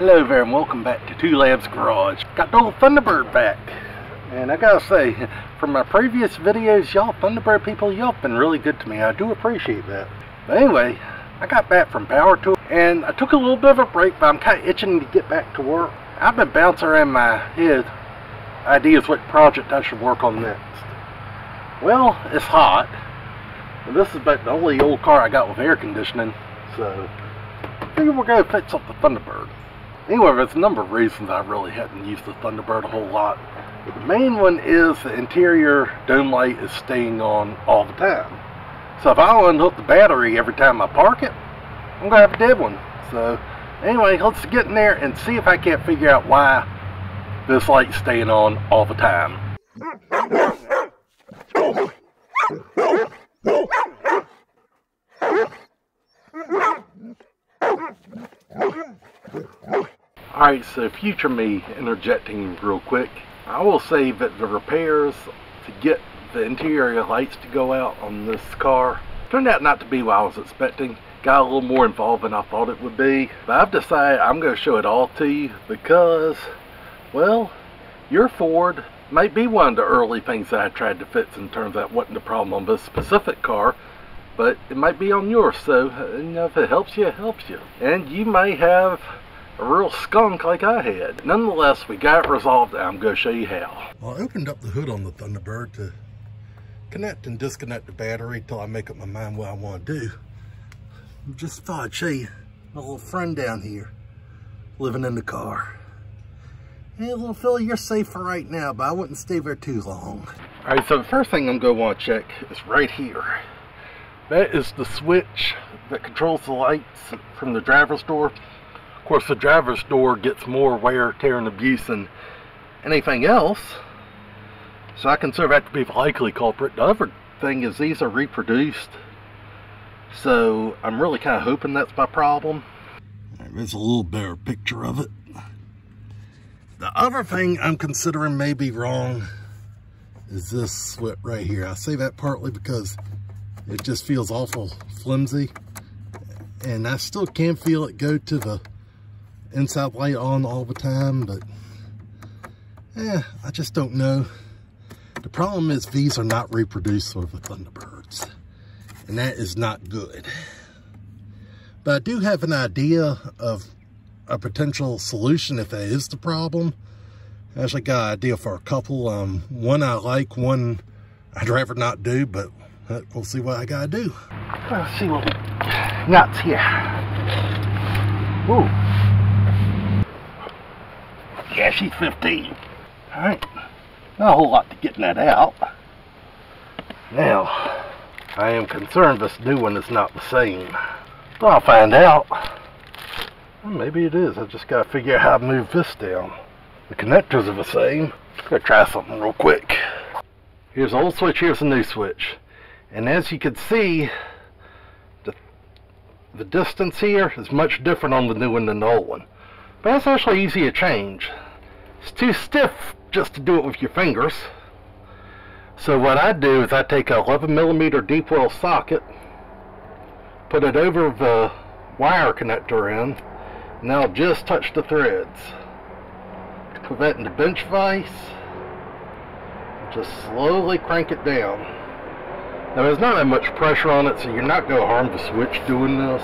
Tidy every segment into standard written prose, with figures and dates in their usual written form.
Hello there and welcome back to Two Labs Garage. Got the old Thunderbird back. And I gotta say, from my previous videos, y'all Thunderbird people, y'all been really good to me. I do appreciate that. But anyway, I got back from power tour and I took a little bit of a break, but I'm kind of itching to get back to work. I've been bouncing around my head ideas what project I should work on next. Well, it's hot. And this is about the only old car I got with air conditioning, so I figured we're going to fix up the Thunderbird. Anyway, there's a number of reasons I really hadn't used the Thunderbird a whole lot. But the main one is the interior dome light is staying on all the time. So if I unhook the battery every time I park it, I'm going to have a dead one. So anyway, let's get in there and see if I can't figure out why this light's staying on all the time. Alright, so future me interjecting real quick. I will say that the repairs to get the interior lights to go out on this car turned out not to be what I was expecting. Got a little more involved than I thought it would be. But I've decided I'm going to show it all to you because, well, your Ford might be one of the early things that I tried to fix and turns out wasn't the problem on this specific car. But it might be on yours, so you know, if it helps you, it helps you. And you may have a real skunk like I had. Nonetheless, we got it resolved and I'm going to show you how. Well, I opened up the hood on the Thunderbird to connect and disconnect the battery till I make up my mind what I want to do. Just thought I'd show you my little friend down here living in the car. Hey little fella, you're safe for right now, but I wouldn't stay there too long. Alright, so the first thing I'm going to want to check is right here. That is the switch that controls the lights from the driver's door. Of course, the driver's door gets more wear, tear, and abuse than anything else, so I consider that to be the likely culprit. The other thing is these are reproduced, so I'm really kind of hoping that's my problem. There's a little better picture of it. The other thing I'm considering may be wrong is this slit right here. I say that partly because it just feels awful flimsy, and I still can feel it go to the inside light on all the time, but I just don't know. The problem is these are not reproduced with the Thunderbirds, and that is not good. But I do have an idea of a potential solution if that is the problem. I actually got an idea for a couple. One I like, one I'd rather not do, but we'll see what I gotta do. Let's see what we got here. Ooh. Yeah, she's 15. Alright. Not a whole lot to getting that out. Now, I am concerned this new one is not the same. But I'll find out. Well, maybe it is. I just gotta figure out how to move this down. The connectors are the same. I'm gonna try something real quick. Here's the old switch, here's the new switch. And as you can see, the distance here is much different on the new one than the old one. But that's actually easy to change. It's too stiff just to do it with your fingers. So what I do is I take a 11mm deep well socket, put it over the wire connector in, and that'll just touch the threads. Put that in the bench vise, just slowly crank it down. Now there's not that much pressure on it, so you're not going to harm the switch doing this.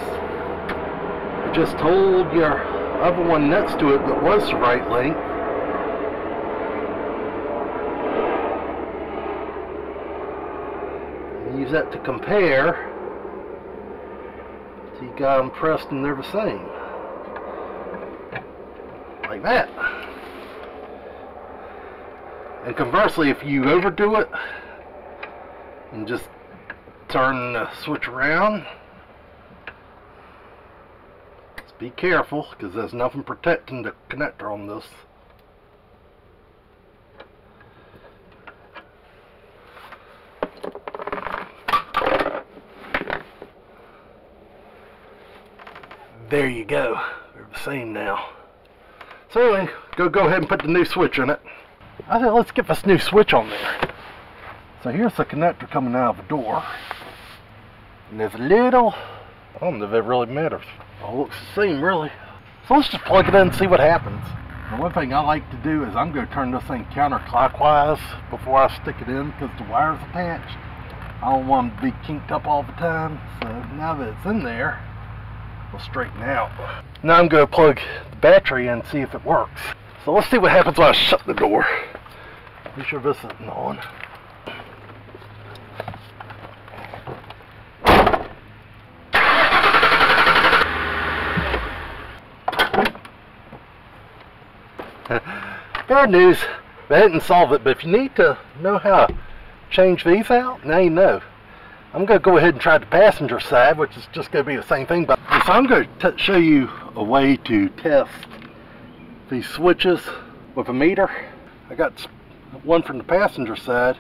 Just hold your other one next to it that was the right length. And use that to compare. So you got them pressed and they're the same. Like that. And conversely, if you overdo it and just turn the switch around, just be careful because there's nothing protecting the connector on this. There you go. They're the same now. So anyway, go ahead and put the new switch in it. I said let's get this new switch on there. So here's the connector coming out of the door. And there's a little, I don't know if that really matters. It all looks the same really. So let's just plug it in and see what happens. And one thing I like to do is I'm going to turn this thing counterclockwise before I stick it in because the wire's attached. I don't want them to be kinked up all the time. So now that it's in there, we'll straighten out. Now I'm going to plug the battery in and see if it works. So let's see what happens when I shut the door. Be sure this isn't on. Bad news, that didn't solve it, but if you need to know how to change these out, now you know. I'm going to go ahead and try the passenger side, which is just going to be the same thing. But so I'm going to show you a way to test these switches with a meter. I got one from the passenger side.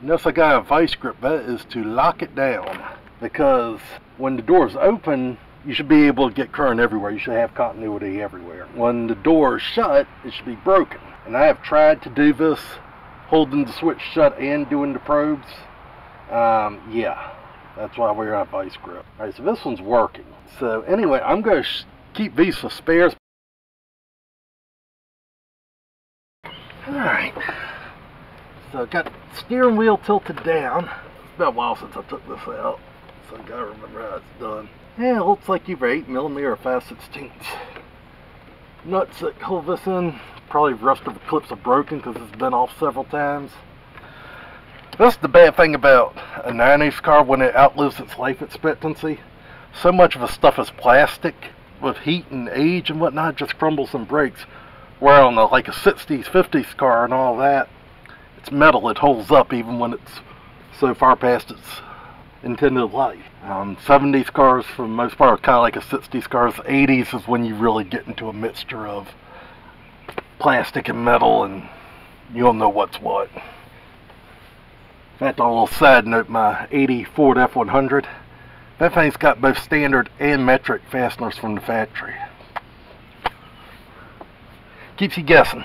Notice I got a vice grip. That is to lock it down, because when the door is open, you should be able to get current everywhere. You should have continuity everywhere. When the door is shut, it should be broken. And I have tried to do this holding the switch shut and doing the probes. Yeah, that's why we're on a vice grip. Alright, so this one's working. So anyway, I'm going to keep these for spares. Alright, so I've got the steering wheel tilted down. It's been a while since I took this out, so I gotta remember how it's done. Yeah, it looks like either 8mm or 5/16. Nuts that hold this in, probably the rest of the clips are broken because it's been off several times. That's the bad thing about a 90s car when it outlives its life expectancy. So much of the stuff is plastic. With heat and age and whatnot, it just crumbles and breaks. Where on like a 60s, 50s car and all that, it's metal, it holds up even when it's so far past its intended life. 70s cars for the most part are kind of like a 60s cars. 80s is when you really get into a mixture of plastic and metal and you'll know what's what. In fact, on a little side note, my 80 Ford F100, that thing's got both standard and metric fasteners from the factory. Keeps you guessing.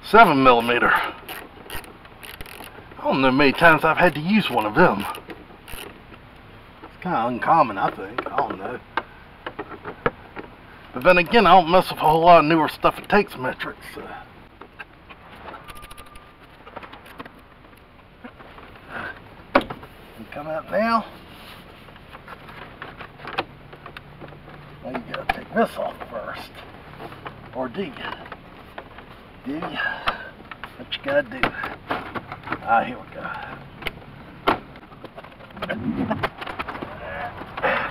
7mm. I don't know many times I've had to use one of them. It's kind of uncommon, I think. I don't know. But then again, I don't mess with a whole lot of newer stuff that takes metric, so. You come out now. Now you gotta take this off first. Or do you? Do you? What you gotta do? Ah, here we go.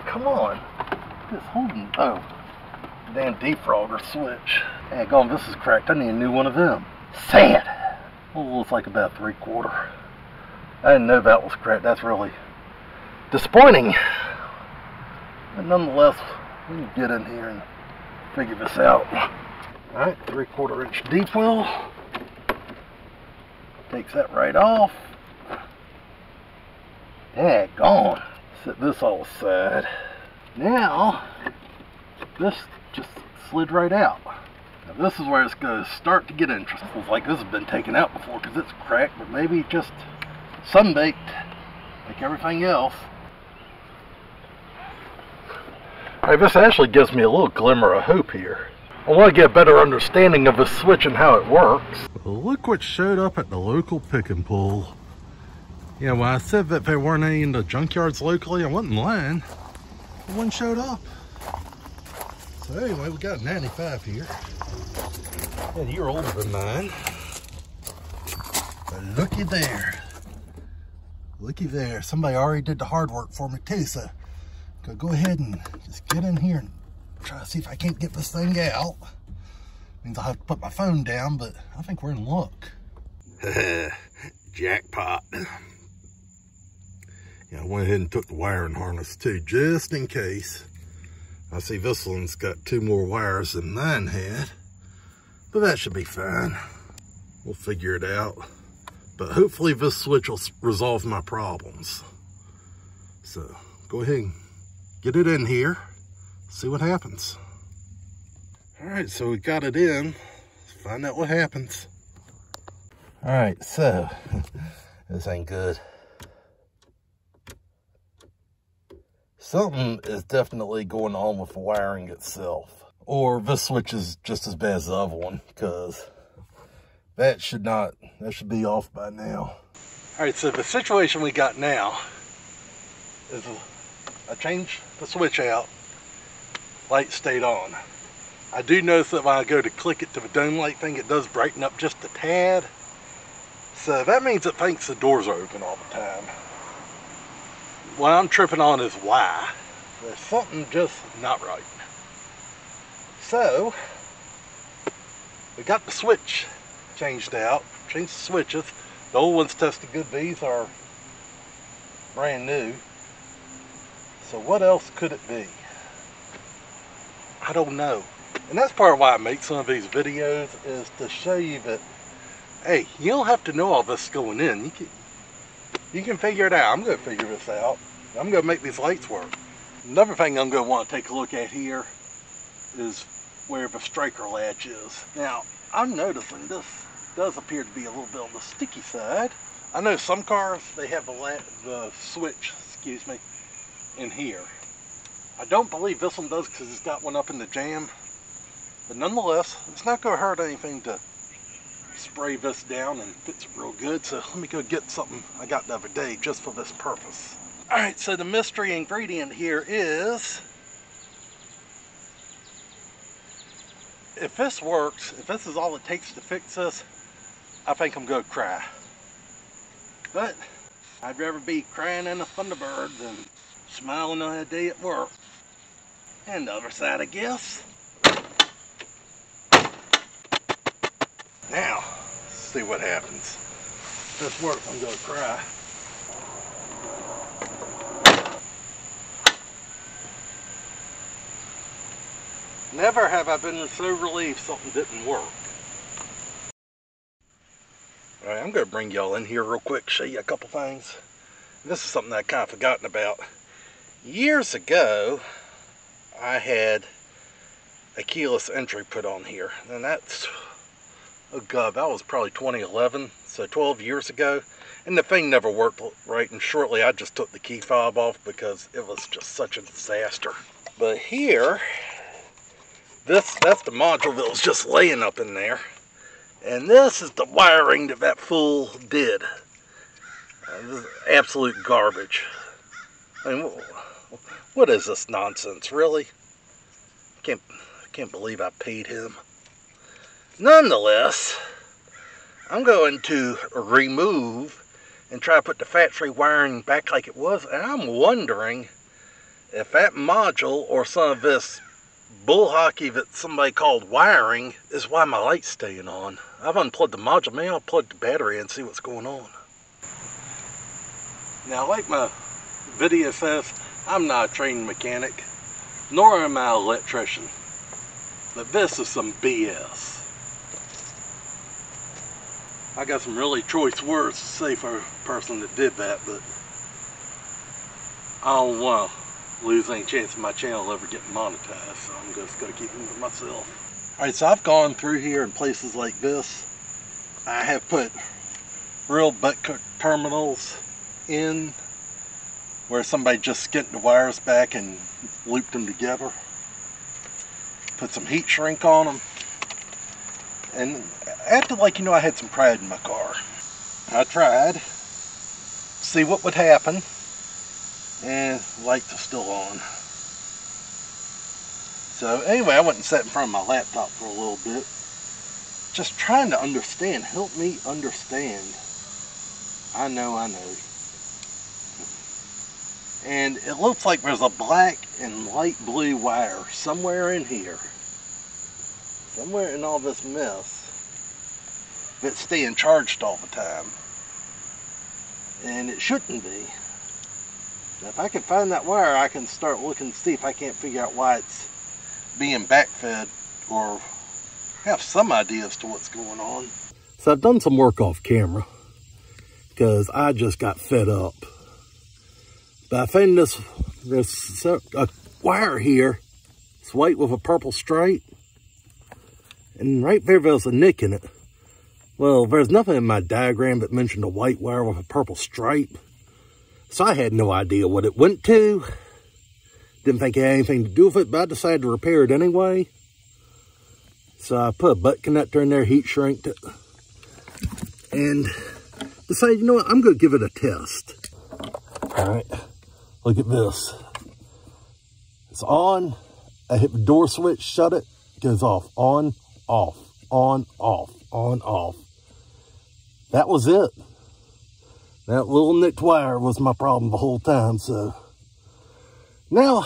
Come on. Just holding. Oh. Damn defrogger switch. Daggone, this is cracked. I need a new one of them. Sad. Oh, looks like about 3/4. I didn't know that was cracked. That's really disappointing. But nonetheless, we can get in here and figure this out. Alright, 3/4 inch deep well. Takes that right off. Daggone. Set this all aside. Now, this just slid right out. Now this is where it's going to start to get interesting. Looks like this has been taken out before because it's cracked, but maybe just sun-baked like everything else. Alright, this actually gives me a little glimmer of hope here. I want to get a better understanding of the switch and how it works. Well, look what showed up at the local pick and pull. Yeah, when I said that there weren't any in the junkyards locally, I wasn't lying. One showed up. So anyway, we got a 95 here. And you're older than mine. But looky there. Looky there. Somebody already did the hard work for me too, so go ahead and just get in here and try to see if I can't get this thing out. Means I'll have to put my phone down, but I think we're in luck. Jackpot. Yeah, I went ahead and took the wiring harness too, just in case. I see this one's got 2 more wires than mine had, but that should be fine. We'll figure it out. But hopefully this switch will resolve my problems. So go ahead and get it in here, see what happens. All right, so we got it in. Let's find out what happens. All right, so this ain't good. Something is definitely going on with the wiring itself. Or this switch is just as bad as the other one, because that should be off by now. Alright, so the situation we got now is I changed the switch out, light stayed on. I do notice that when I go to click it to the dome light thing, it does brighten up just a tad. So that means it thinks the doors are open all the time. What I'm tripping on is why. There's something just not right. So, we got the switch changed out, changed the switches. The old ones tested good, these are brand new. So what else could it be? I don't know. And that's part of why I make some of these videos, is to show you that, hey, you don't have to know all this going in. You can figure it out. I'm going to figure this out. I'm going to make these lights work. Another thing I'm going to want to take a look at here is where the striker latch is. Now, I'm noticing this does appear to be a little bit on the sticky side. I know some cars, they have the switch, in here. I don't believe this one does because it's got one up in the jamb. But nonetheless, it's not going to hurt anything to spray this down and fits it real good. So let me go get something I got the other day just for this purpose. Alright, so the mystery ingredient here is, if this works, if this is all it takes to fix this, I think I'm going to cry. But I'd rather be crying in a Thunderbird than smiling on a day at work. And the other side, I guess. Now, let's see what happens. If this works, I'm going to cry. Never have I been so relieved something didn't work. Alright, I'm going to bring y'all in here real quick, show you a couple things. This is something I kind of forgotten about. Years ago, I had a keyless entry put on here. And that's, oh god, that was probably 2011, so 12 years ago. And the thing never worked right, and shortly I just took the key fob off because it was just such a disaster. But here, that's the module that was just laying up in there. And this is the wiring that fool did. This is absolute garbage. I mean, what is this nonsense, really? I can't believe I paid him. Nonetheless, I'm going to remove and try to put the factory wiring back like it was. And I'm wondering if that module or some of this bull hockey that somebody called wiring is why my light's staying on. I've unplugged the module. Maybe I'll plug the battery in and see what's going on. Now, like my video says, I'm not a trained mechanic, nor am I an electrician. But this is some BS. I got some really choice words to say for a person that did that, but I don't want to lose any chance of my channel ever getting monetized, so I'm just going to keep them to myself. Alright, so I've gone through here in places like this. I have put real butt terminals in where somebody just skinned the wires back and looped them together. Put some heat shrink on them. And acted like, I had some pride in my car. I tried to see what would happen. And the lights are still on. So anyway, I went and sat in front of my laptop for a little bit. Just trying to understand. Help me understand. I know. And it looks like there's a black and light blue wire somewhere in here. Somewhere in all this mess. That's staying charged all the time. And it shouldn't be. Now, if I can find that wire, I can start looking to see if I can't figure out why it's being backfed or have some idea as to what's going on. So I've done some work off camera because I just got fed up. But I found there's a wire here. It's white with a purple stripe. And right there's a nick in it. Well, there's nothing in my diagram that mentioned a white wire with a purple stripe. So I had no idea what it went to. Didn't think it had anything to do with it, but I decided to repair it anyway. So I put a butt connector in there, heat shrinked it, and decided, you know what, I'm going to give it a test. All right, look at this. It's on. I hit the door switch, shut it, goes off. On, off, on, off, on, off. That was it. That little nicked wire was my problem the whole time, so. Now,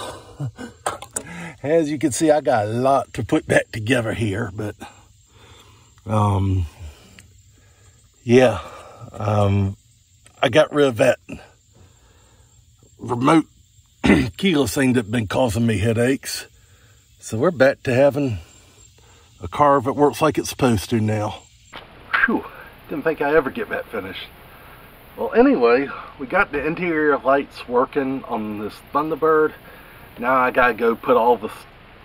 as you can see, I got a lot to put back together here, but, yeah, I got rid of that remote keyless thing that's been causing me headaches. So we're back to having a car that works like it's supposed to now. Phew, didn't think I'd ever get that finished. Well, anyway, we got the interior lights working on this Thunderbird. Now I gotta go put all the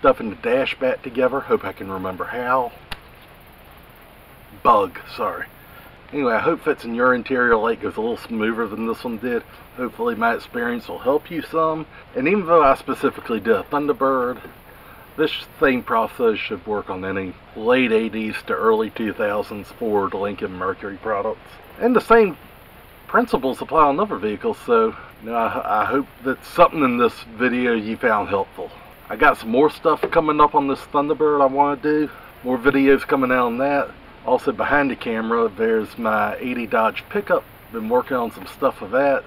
stuff in the dash back together. Hope I can remember how. Sorry. Anyway, I hope fixing your interior light goes a little smoother than this one did. Hopefully my experience will help you some. And even though I specifically did a Thunderbird, this same process should work on any late 80s to early 2000s Ford, Lincoln, Mercury products. And the same principles apply on other vehicles, so you know, I hope that something in this video you found helpful. I got some more stuff coming up on this Thunderbird I want to do. More videos coming out on that. Also behind the camera, there's my 80 Dodge pickup. Been working on some stuff with that.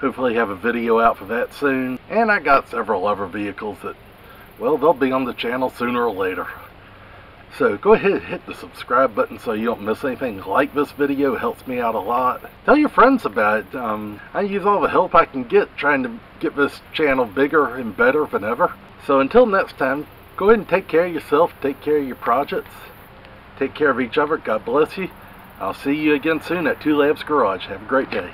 Hopefully have a video out for that soon. And I got several other vehicles that, well, they'll be on the channel sooner or later. So go ahead and hit the subscribe button so you don't miss anything. Like this video, it helps me out a lot. Tell your friends about it. I use all the help I can get trying to get this channel bigger and better than ever. So until next time, go ahead and take care of yourself, take care of your projects, take care of each other. God bless you. I'll see you again soon at Two Labs Garage. Have a great day.